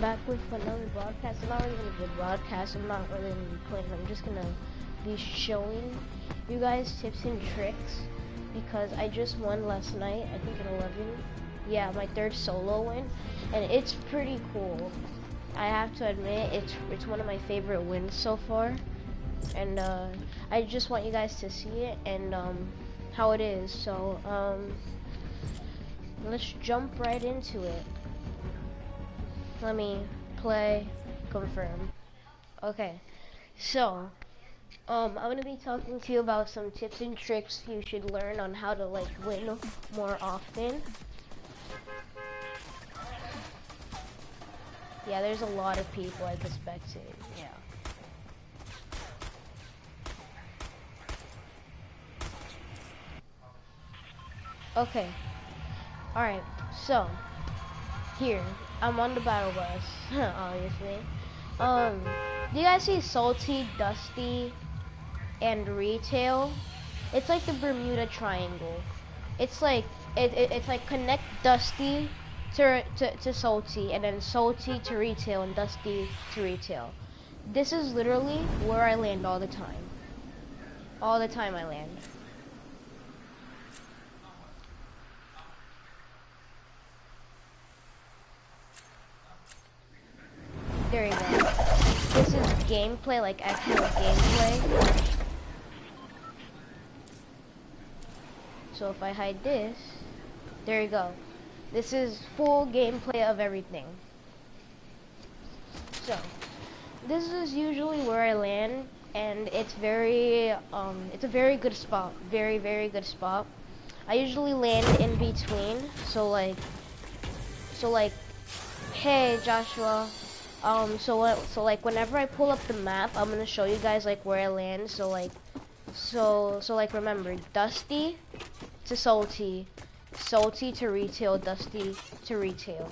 back with another broadcast. It's not really gonna be a broadcast. I'm not really gonna be playing. I'm just gonna be showing you guys tips and tricks because I just won last night. I think at 11. Yeah, my third solo win, and it's pretty cool. I have to admit, it's one of my favorite wins so far, and I just want you guys to see it and how it is. So let's jump right into it. Let me play, confirm. Okay, so I'm gonna be talking to you about some tips and tricks you should learn on how to like win more often. Yeah, there's a lot of people I suspected. Yeah. Okay. All right. So here, I'm on the battle bus, obviously. Do you guys see Salty, Dusty, and Retail? It's like the Bermuda Triangle. It's like it's like connect Dusty to Salty, and then Salty to Retail, and Dusty to Retail. This is literally where I land all the time. All the time I land. There you go. This is gameplay, like actual gameplay. So if I hide this, there you go. This is full gameplay of everything. So this is usually where I land, and it's it's a very good spot. Very good spot. I usually land in between. So like, hey Joshua. So like whenever I pull up the map, I'm gonna show you guys like where I land. So like remember, Dusty to Salty, Salty to Retail, Dusty to Retail.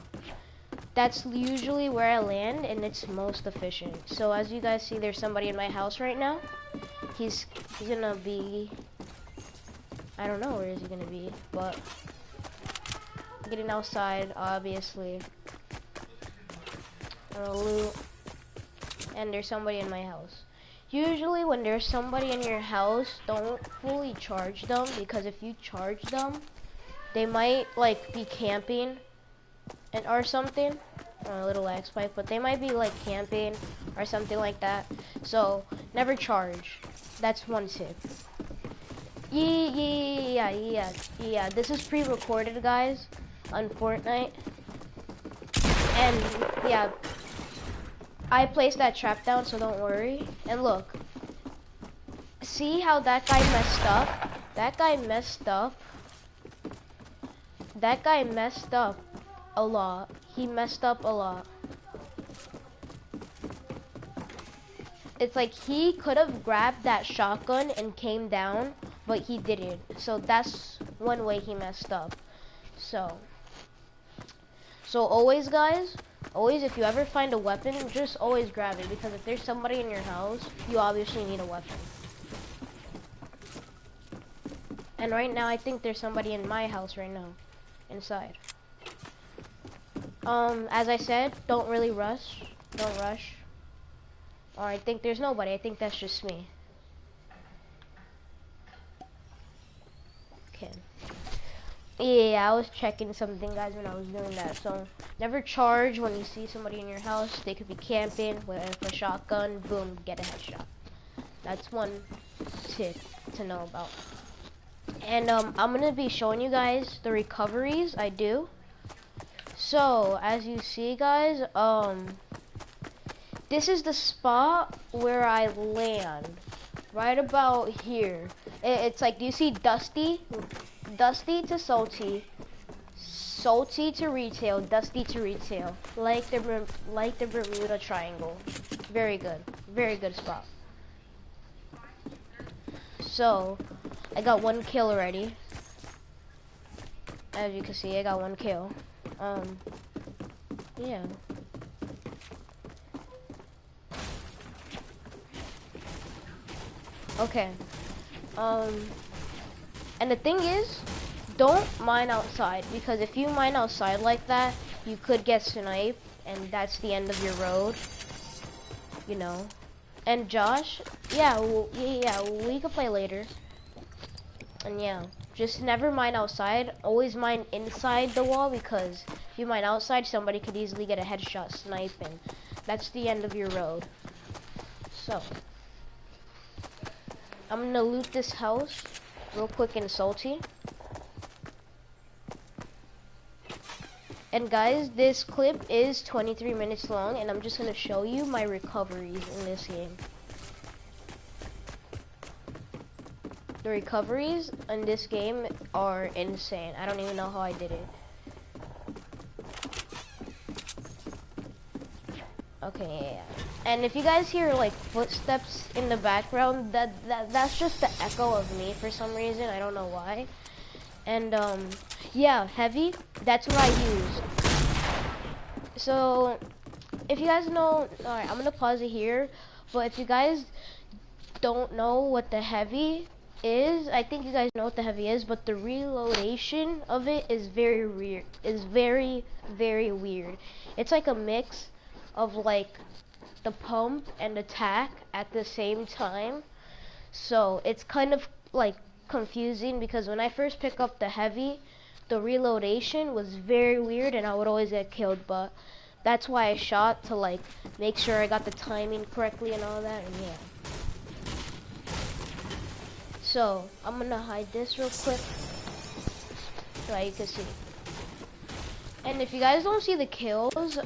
That's usually where I land, and it's most efficient. So as you guys see, there's somebody in my house right now. He's gonna be, I don't know where is he gonna be, but getting outside, obviously. Loot, and there's somebody in my house. Usually when there's somebody in your house, don't fully charge them, because if you charge them, they might like be camping and or something. A little X pipe, but they might be like camping or something like that. So never charge. That's one tip. Yeah. This is pre-recorded, guys, on Fortnite. And yeah, I placed that trap down, so don't worry. And look, see how that guy messed up? That guy messed up. That guy messed up a lot. He messed up a lot. It's like he could have grabbed that shotgun and came down, but he didn't. So that's one way he messed up. So always, guys, always, if you ever find a weapon, just always grab it, because if there's somebody in your house, you obviously need a weapon. And right now, I think there's somebody in my house right now, inside. As I said, don't really rush. Don't rush. Or I think there's nobody. I think that's just me. Okay. Yeah, I was checking something, guys, when I was doing that. So never charge when you see somebody in your house. They could be camping with a shotgun. Boom, get a headshot. That's one tip to know about. And I'm gonna be showing you guys the recoveries I do. So as you see, guys, this is the spot where I land. Right about here. It's like, do you see Dusty? Dusty to Salty, Salty to Retail, Dusty to Retail, like the Bermuda Triangle. Very good spot. So I got 1 kill already. As you can see, I got 1 kill. Yeah. Okay. And the thing is, don't mine outside, because if you mine outside like that, you could get sniped, and that's the end of your road, you know. And Josh, yeah, yeah, we could play later. And yeah, just never mine outside. Always mine inside the wall, because if you mine outside, somebody could easily get a headshot sniping. That's the end of your road. So, I'm gonna loot this house real quick and salty. And guys, this clip is 23 minutes long, and I'm just gonna show you my recoveries in this game. The recoveries in this game are insane. I don't even know how I did it. Okay, yeah. And if you guys hear like footsteps in the background, that's just the echo of me for some reason. I don't know why. And yeah, heavy, that's what I use. So if you guys know, alright, I'm gonna pause it here, but if you guys don't know what the heavy is, I think you guys know what the heavy is, but the reloadation of it is very weird. Is very, very weird. It's like a mix of like the pump and attack at the same time. So it's kind of like confusing, because when I first pick up the heavy, the reloadation was very weird and I would always get killed, but that's why I shot, to like make sure I got the timing correctly and all that. And yeah. So I'm gonna hide this real quick so you can see. And if you guys don't see the kills,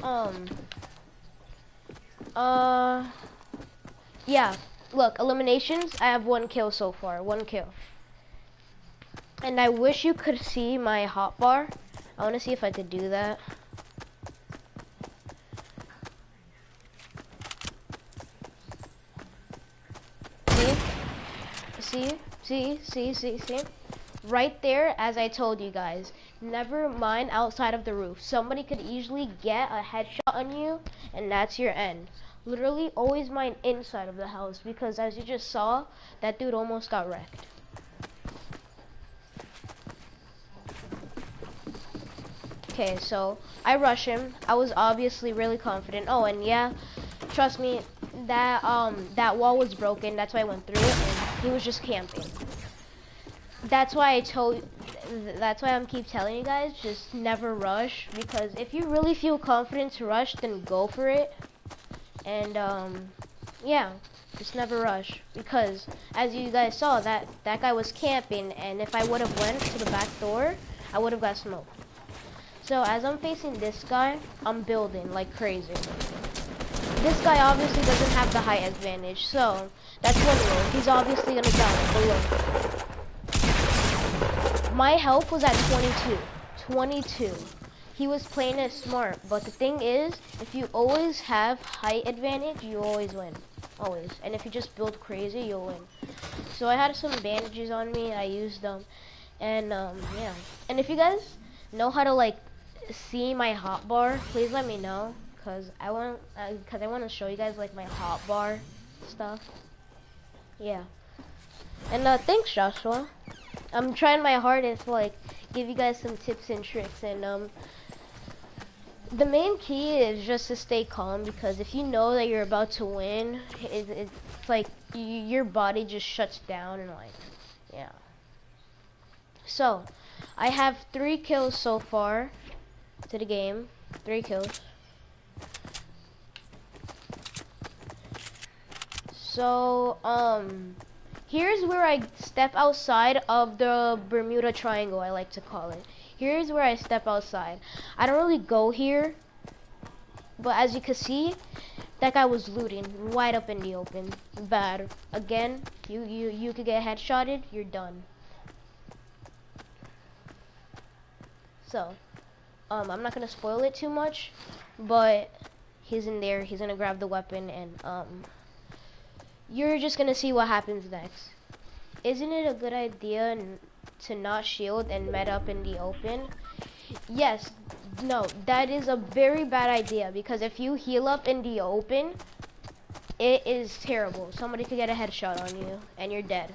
yeah, look, eliminations, I have 1 kill so far, 1 kill. And I wish you could see my hotbar. I wanna see if I could do that. See? Right there, as I told you guys, never mind outside of the roof. Somebody could easily get a headshot on you, and that's your end. Literally, always mine inside of the house, because as you just saw, that dude almost got wrecked. Okay, so I rush him. I was obviously really confident. Oh, and yeah, trust me, that that wall was broken. That's why I went through it, and he was just camping. That's why I'm keep telling you guys, just never rush, because if you really feel confident to rush, then go for it. And yeah, just never rush, because as you guys saw, that guy was camping, and if I would have went to the back door, I would have got smoked. So as I'm facing this guy, I'm building like crazy. This guy obviously doesn't have the height advantage, so that's one rule. He's obviously gonna die below. My health was at 22. He was playing it smart, but the thing is, if you always have height advantage, you always win. Always. And if you just build crazy, you'll win. So I had some bandages on me, I used them. And yeah. And if you guys know how to like see my hotbar, please let me know, cause I want to show you guys like my hotbar stuff. Yeah. And thanks, Joshua. I'm trying my hardest to like give you guys some tips and tricks, and the main key is just to stay calm, because if you know that you're about to win, it's like your body just shuts down, and like, yeah. So I have 3 kills so far to the game. 3 kills. So here's where I step outside of the Bermuda Triangle, I like to call it. Here's where I step outside. I don't really go here, but as you can see, that guy was looting right up in the open. Bad. Again, you could get headshotted, you're done. So I'm not gonna spoil it too much, but he's in there, he's gonna grab the weapon, and you're just gonna see what happens next. Isn't it a good idea to not shield and met up in the open? Yes, no, that is a very bad idea, because if you heal up in the open, it is terrible. Somebody could get a headshot on you and you're dead.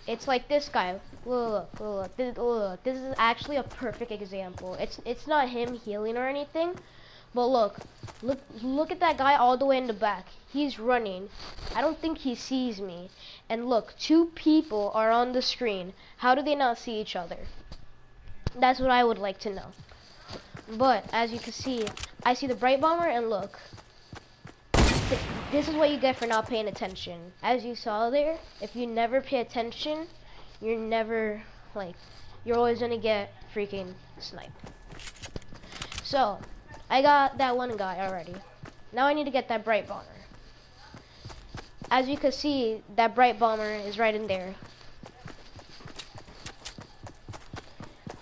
It's like this guy. Look. This is actually a perfect example. It's not him healing or anything, but look at that guy all the way in the back. He's running. I don't think he sees me. And look, two people are on the screen. How do they not see each other? That's what I would like to know. But as you can see, I see the bright bomber, and look. This is what you get for not paying attention. As you saw there, if you never pay attention, you're never, you're always gonna get freaking sniped. So, I got that one guy already. Now I need to get that bright bomber. As you can see, that bright bomber is right in there.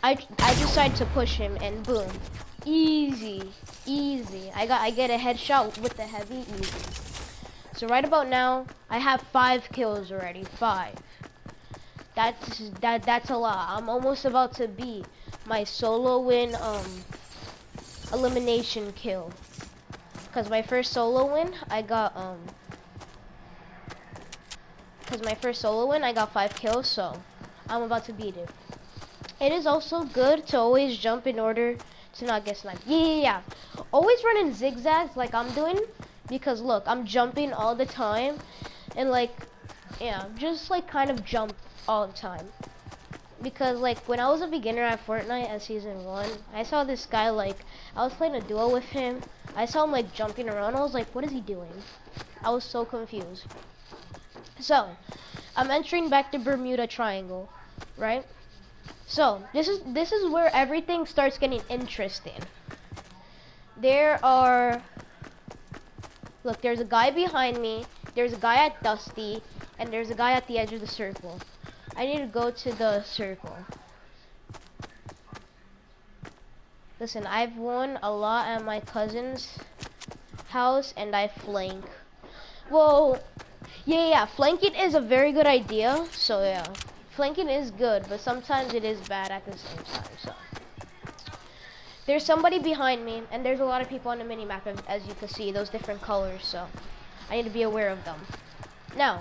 I decided to push him, and boom. Easy. I get a headshot with the heavy, easy. So right about now, I have 5 kills already. 5. That's a lot. I'm almost about to beat my solo win elimination kill. Cause my first solo win, I got 5 kills, so I'm about to beat it. It is also good to always jump in order to not get sniped. Yeah. Always run in zigzags like I'm doing, because look, I'm jumping all the time, and just kind of jump all the time. Because when I was a beginner at Fortnite at season 1, I saw this guy, I was playing a duo with him. I saw him jumping around. I was like, what is he doing? I was so confused. So, I'm entering back to Bermuda Triangle, right? So, this is where everything starts getting interesting. Look, there's a guy behind me, there's a guy at Dusty, and there's a guy at the edge of the circle. I need to go to the circle. Listen, I've won a lot at my cousin's house, and I flank. Well, yeah, flanking is a very good idea, so yeah. Flanking is good, but sometimes it is bad at the same time, so. There's somebody behind me, and there's a lot of people on the minimap, as you can see, those different colors, so I need to be aware of them. Now,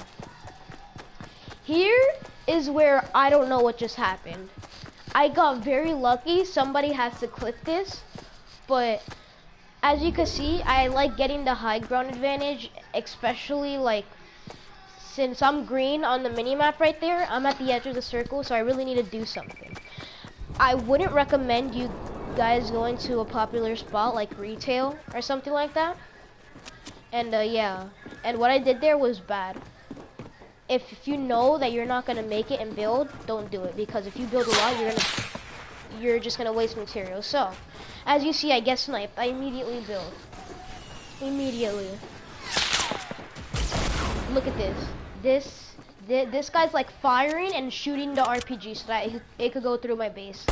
here is where I don't know what just happened. I got very lucky. Somebody has to clip this, but as you can see, I like getting the high ground advantage, especially since I'm green on the minimap right there. I'm at the edge of the circle, so I really need to do something. I wouldn't recommend you guys going to a popular spot like retail or something like that. And yeah, and what I did there was bad. If you know that you're not gonna make it and build, don't do it, because if you build a lot, you're just gonna waste material. So, as you see, I get sniped. I immediately build. Immediately. Look at this. This guy's firing and shooting the RPG so that it could go through my base.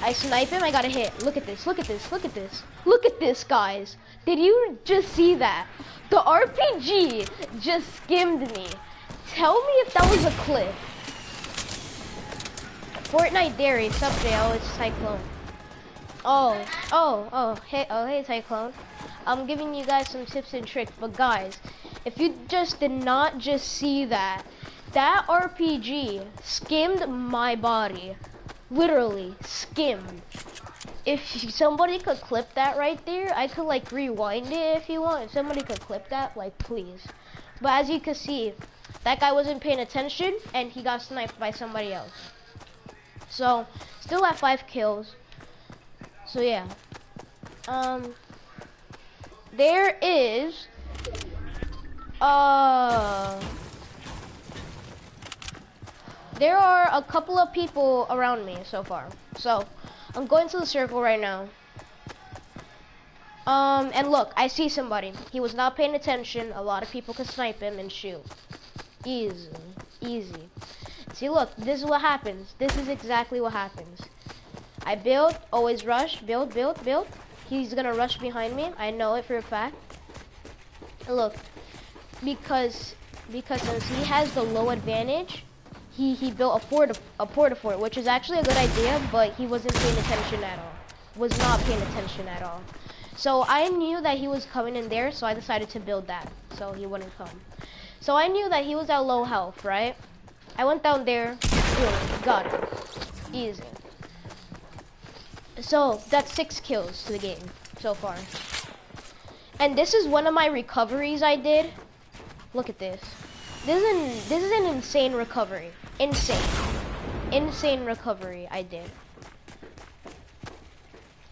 I snipe him, I got a hit. Look at this, look at this, look at this. Look at this, guys. Did you just see that? The RPG just skimmed me. Tell me if that was a clip. Fortnite Dairy, sup JL, it's Cyclone. Hey Cyclone. I'm giving you guys some tips and tricks, but guys, if you just did not just see that RPG skimmed my body. Literally, skimmed. If somebody could clip that right there, I could rewind it if you want. If somebody could clip that, please. But as you can see, that guy wasn't paying attention, and he got sniped by somebody else. So, still at 5 kills. So yeah. There is there are a couple of people around me so far. So, I'm going to the circle right now. And look, I see somebody. He was not paying attention. A lot of people can snipe him and shoot. Easy. See, look, this is what happens. This is exactly what happens. I build, always rush, build. He's gonna rush behind me. I know it for a fact. Look, because since he has the low advantage, he built a porta-fort, which is actually a good idea, but he wasn't paying attention at all. Was not paying attention at all. So I knew that he was coming in there, so I decided to build that, so he wouldn't come. So I knew that he was at low health, right? I went down there. Boom, got it. Easy. So that's 6 kills to the game so far. And this is one of my recoveries I did. Look at this. This is an insane recovery. Insane recovery I did.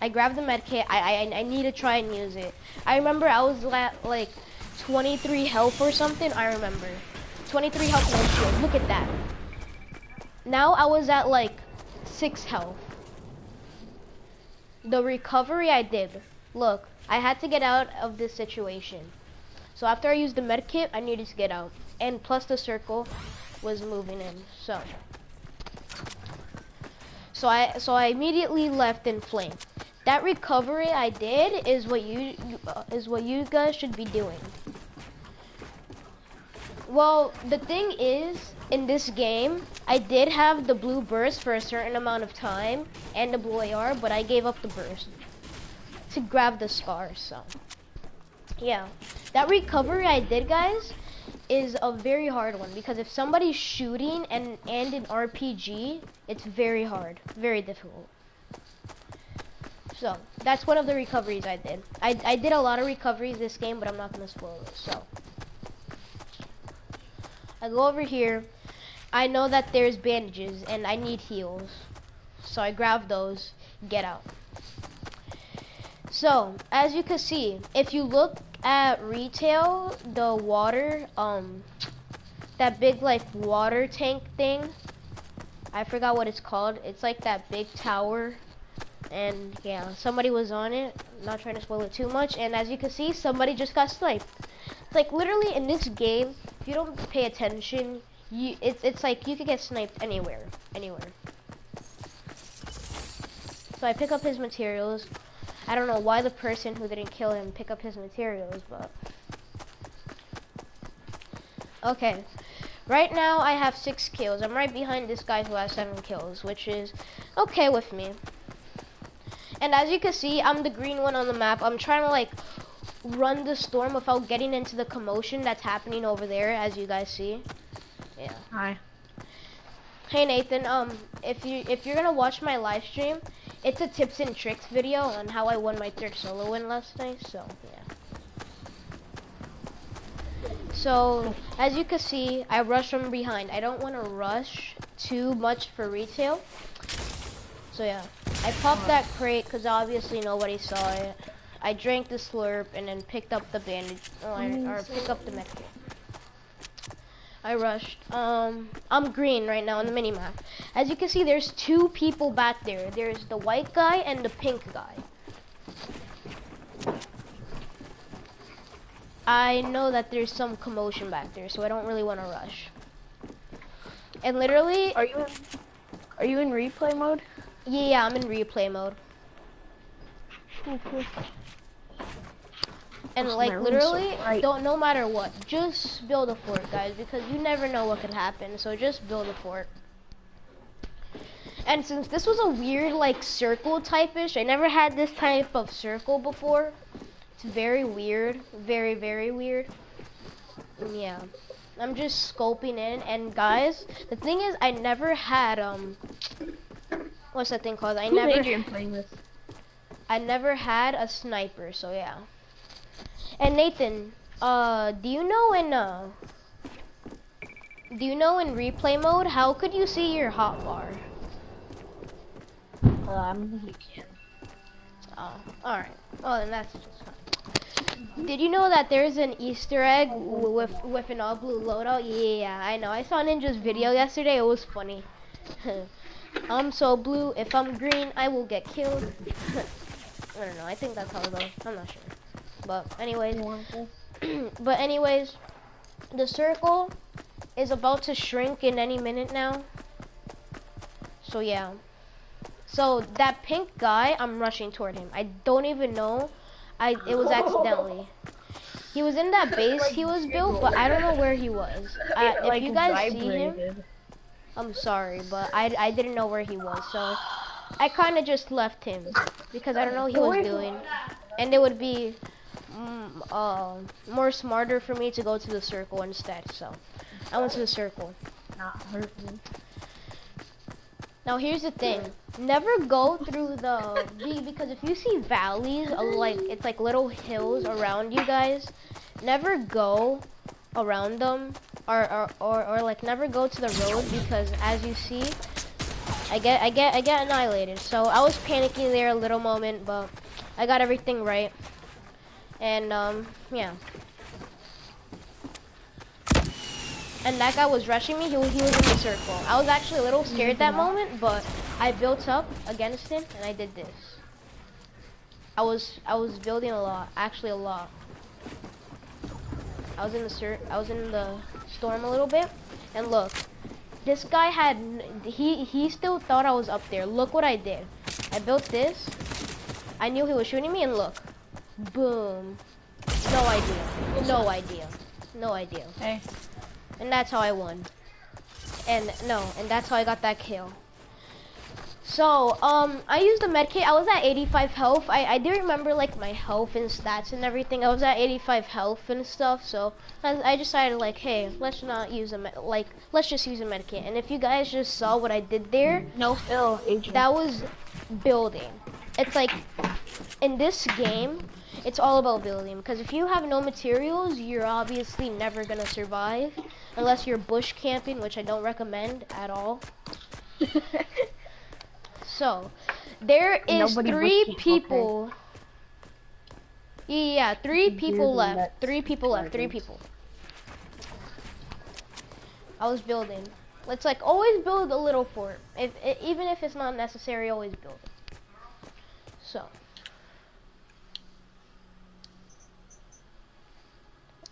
I grabbed the med kit. I need to try and use it. I remember I was at like 23 health or something. I remember 23 health and shield. Look at that. Now I was at like 6 health. The recovery I did. Look, I had to get out of this situation. So after I used the med kit, I needed to get out. And plus the circle was moving in. So I immediately left in flame. That recovery I did is what you guys should be doing. Well, the thing is, in this game, I did have the blue burst for a certain amount of time and the blue AR, but I gave up the burst to grab the scar. So yeah, that recovery I did, guys, is a very hard one because if somebody's shooting and an RPG, it's very hard, very difficult. So that's one of the recoveries I did. I did a lot of recoveries this game, but I'm not gonna spoil it. So I go over here. I know that there's bandages and I need heals, so I grab those, get out. So as you can see, if you look at retail, the water, that big like water tank thing, I forgot what it's called. It's like that big tower, and yeah, somebody was on it. I'm not trying to spoil it too much, and as you can see, somebody just got sniped. It's like literally in this game, if you don't pay attention, it's like you could get sniped anywhere. So I pick up his materials. I don't know why the person who didn't kill him pick up his materials, but okay. Right now I have 6 kills. I'm right behind this guy who has 7 kills, which is okay with me. And as you can see, I'm the green one on the map. I'm trying to like run the storm without getting into the commotion that's happening over there, as you guys see. Yeah. Hi. Hey Nathan, if you're gonna watch my live stream, it's a tips and tricks video on how I won my 3rd solo win last night. So yeah. So as you can see, I rush from behind. I don't want to rush too much for retail. So yeah, I popped that crate because obviously nobody saw it. I drank the slurp and then picked up the bandage, or pick up the medkit. I rushed. I'm green right now on the minimap. As you can see, there's 2 people back there. There's the white guy and the pink guy. I know that there's some commotion back there, so I don't really want to rush. And literally, Are you in replay mode? Yeah, I'm in replay mode. Okay. And like literally, no matter what, just build a fort, guys, because you never know what could happen. So just build a fort. And since this was a weird like circle type-ish, I never had this type of circle before. It's very weird, very weird. Yeah, I'm just scoping in. And guys, the thing is, I never had what's that thing called? I never had a sniper. So yeah. And Nathan, do you know in replay mode how could you see your hotbar? I don't think you can. Oh, all right. Oh, then that's just fine. Did you know that there's an Easter egg with an all blue loadout? Yeah, I know. I saw Ninja's video yesterday. It was funny. I'm so blue. If I'm green, I will get killed. I don't know. I think that's how it goes. I'm not sure. But anyways, the circle is about to shrink in any minute now. So yeah. So that pink guy, I'm rushing toward him. I don't even know. It was accidentally. He was in that base he was built, but I don't know where he was. If you guys see him, I'm sorry, but I didn't know where he was. So I kind of just left him because I don't know what he was doing. And it would be more smarter for me to go to the circle instead. So I went to the circle. not hurt me. Now here's the thing. Never go through the because if you see valleys, like it's like little hills around you guys, never go around them or like never go to the road because as you see, I get annihilated. So I was panicking there a little moment, but I got everything right. And yeah. And that guy was rushing me. He was in the circle. I was actually a little scared that moment, but I built up against him and I did this. I was building a lot, actually a lot. I was in the storm a little bit, and look, this guy had he still thought I was up there. Look what I did. I built this. I knew he was shooting me, and look, boom. No idea. No idea. No idea. Hey. And that's how I won. And that's how I got that kill. So, I used the medkit. I was at 85 health. I do remember like my health and stats and everything. I was at 85 health and stuff. So I decided like, hey, let's not use let's just use a medkit. And if you guys just saw what I did there, No fill, Adrian. that was building. It's like in this game, it's all about building because if you have no materials, you're obviously never gonna survive unless you're bush camping, which I don't recommend at all. So, there is Nobody three bush camp, people. Okay. Yeah, 3 people left. 3 people left. 3 people. I was building. Let's like always build a little fort. Even if it's not necessary, always build it. So.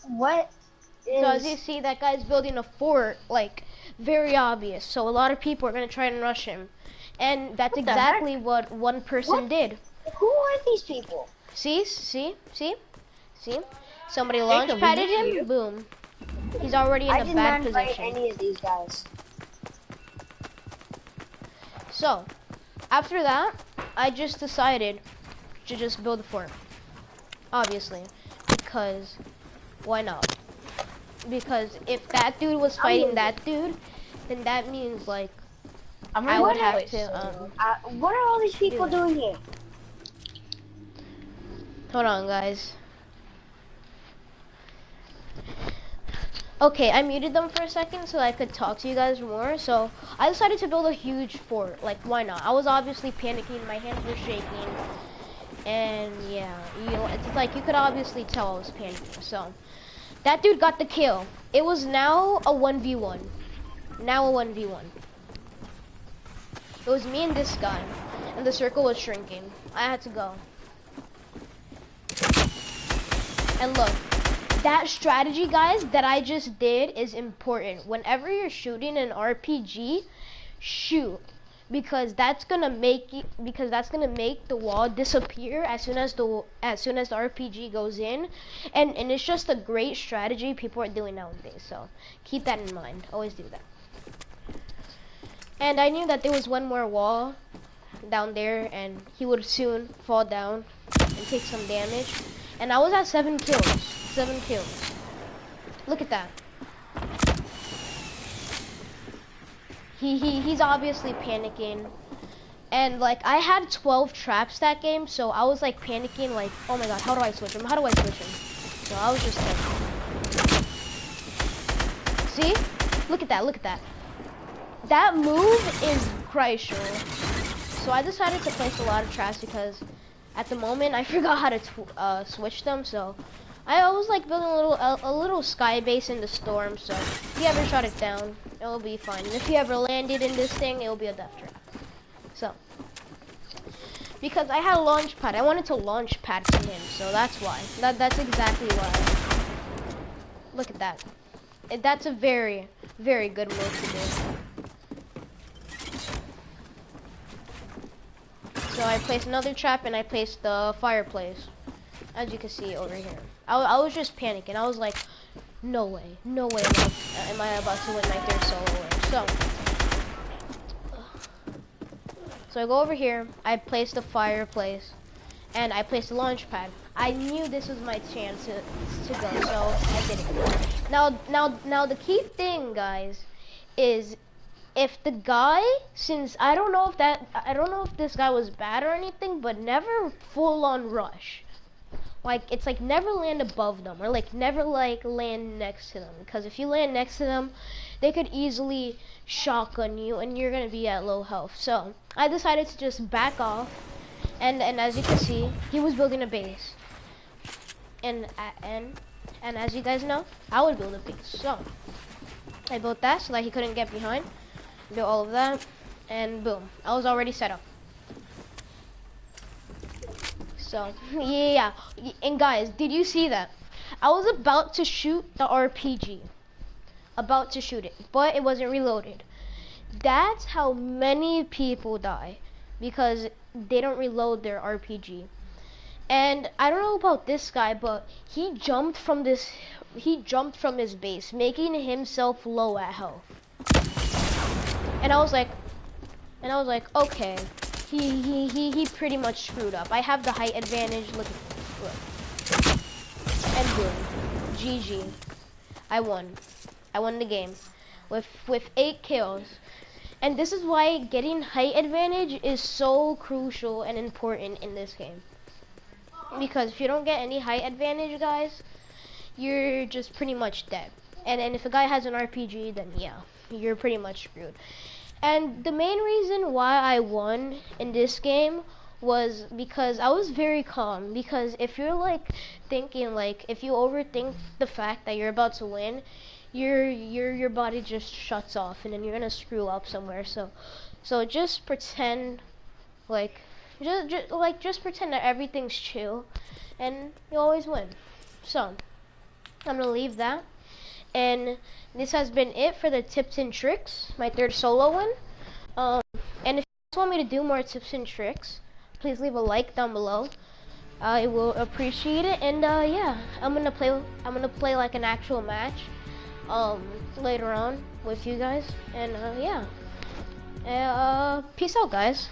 What is... So as you see, that guy's building a fort, like, very obvious. So a lot of people are gonna try and rush him. And that's exactly what one person did. Who are these people? See? Somebody launch padded him, boom. He's already in a bad position. I did not invite any of these guys. So, after that, I just decided to just build a fort. Obviously. Because, why not? Because if that dude was fighting that dude, then that means, like, I would have to, what are all these people doing here? Hold on, guys. Okay, I muted them for a second so I could talk to you guys more. So, I decided to build a huge fort. Like, why not? I was obviously panicking. My hands were shaking. And, yeah. It's like, you could obviously tell I was panicking. So, that dude got the kill. It was now a 1v1. Now a 1v1. It was me and this guy, and the circle was shrinking. I had to go. And look, that strategy, guys, that I just did is important. Whenever you're shooting an RPG, shoot, because that's gonna make the wall disappear as soon as the RPG goes in, and it's just a great strategy people are doing nowadays. So keep that in mind. Always do that. And I knew that there was one more wall down there and he would soon fall down and take some damage. And I was at 7 kills. 7 kills. Look at that. He's obviously panicking. And like I had 12 traps that game, so I was like panicking like, oh my god, how do I switch him? How do I switch him? So I was just like, see? Look at that, look at that. That move is crucial. So I decided to place a lot of traps because at the moment I forgot how to switch them. So I was like building a little sky base in the storm. So if you ever shot it down, it'll be fine. And if you ever landed in this thing, it'll be a death trap. So because I had a launch pad, I wanted to launch pad to him. So that's why. That's exactly why. Look at that. That's a very, very good move to do. So I placed another trap and I placed the fireplace, as you can see over here. I was just panicking. I was like, no way am I about to win my 3rd solo win. So I go over here, I place the fireplace, and I placed the launch pad. I knew this was my chance to go, so I did it. Now the key thing, guys, is if the guy, since I don't know if this guy was bad or anything, but never full on rush. Like, it's like never land above them, or like never like land next to them, because if you land next to them, they could easily shotgun you and you're gonna be at low health. So I decided to just back off, and as you can see, he was building a base, and as you guys know, I would build a base. So I built that so that he couldn't get behind. Do all of that, and boom, I was already set up. So yeah, and guys, did you see that? I was about to shoot the RPG, about to shoot it, but it wasn't reloaded. That's how many people die, because they don't reload their RPG. And I don't know about this guy, but he jumped from his base, making himself low at health. And I was like, okay, he pretty much screwed up. I have the height advantage. Look, and boom, GG. I won the game with 8 kills. And this is why getting height advantage is so crucial and important in this game. Because if you don't get any height advantage, guys, you're just pretty much dead. And if a guy has an RPG, then yeah, you're pretty much screwed. And the main reason why I won in this game was because I was very calm. Because if you're like thinking, like if you overthink the fact that you're about to win, your body just shuts off, and then you're gonna screw up somewhere. So just pretend like just pretend that everything's chill, and you always win. So I'm gonna leave that. And this has been it for the tips and tricks, my 3rd solo one. And if you guys want me to do more tips and tricks, please leave a like down below. I will appreciate it. And yeah, I'm gonna play like an actual match later on with you guys. And yeah, peace out, guys.